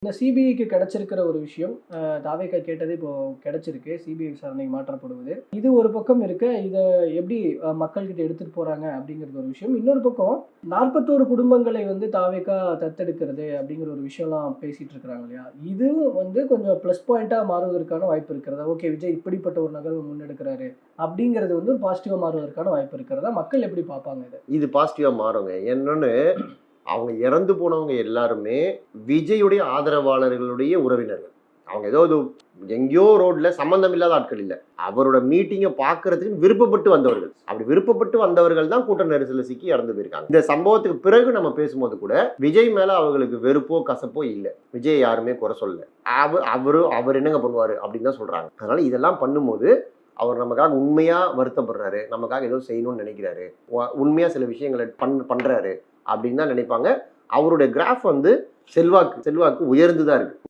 இந்த சிபிஐக்கு கிடைச்சிருக்கிற ஒரு விஷயம், தாவேக்கா கேட்டது இப்போ கிடைச்சிருக்கு. சிபிஐ விசாரணைக்கு மாற்றப்படுவது. இது ஒரு பக்கம் இருக்க, இத எப்படி மக்கள்கிட்ட எடுத்துட்டு போறாங்க அப்படிங்கிறது ஒரு விஷயம். இன்னொரு பக்கம் 41 குடும்பங்களை வந்து தாவேக்கா தத்தெடுக்கிறது அப்படிங்கிற ஒரு விஷயம்லாம் பேசிட்டு இருக்கிறாங்க இல்லையா? இதுவும் வந்து கொஞ்சம் ப்ளஸ் பாயிண்ட்டா மாறுவதற்கான வாய்ப்பு இருக்கிறதா? ஓகே, விஜய் இப்படிப்பட்ட ஒரு நகர்வு முன்னெடுக்கிறாரு அப்படிங்கிறது வந்து ஒரு பாசிட்டிவா மாறுவதற்கான வாய்ப்பு இருக்கிறதா? மக்கள் எப்படி பார்ப்பாங்க இத? இது பாசிட்டிவா மாறுங்க. என்னன்னு அவங்க இறந்து போனவங்க எல்லாருமே விஜயுடைய ஆதரவாளர்களுடைய உறவினர்கள். அவங்க ஏதோ எங்கேயோ ரோட்ல சம்பந்தம் இல்லாத ஆட்கள் இல்ல. அவரோட மீட்டிங்கை பார்க்கறதுக்கு விருப்பப்பட்டு வந்தவர்கள். அப்படி விருப்பப்பட்டு வந்தவர்கள் தான் கூட்ட நெரிசல்ல சிக்கி இறந்து போயிருக்காங்க. இந்த சம்பவத்துக்கு பிறகு நம்ம பேசும்போது கூட விஜய் மேல அவர்களுக்கு வெறுப்போ கசப்போ இல்ல. விஜய் யாருமே குறை சொல்லல. அவர் என்னங்க பண்ணுவாரு அப்படின்னு தான் சொல்றாங்க. அதனால இதெல்லாம் பண்ணும்போது அவர் நமக்காக உண்மையா வருத்தப்படுறாரு, நமக்காக ஏதோ செய்யணும்னு நினைக்கிறாரு, உண்மையா சில விஷயங்களை பண்றாரு அப்படின்னு தான் நினைப்பாங்க. அவருடைய கிராஃப் வந்து செல்வாக்கு உயர்ந்துதான் இருக்கு.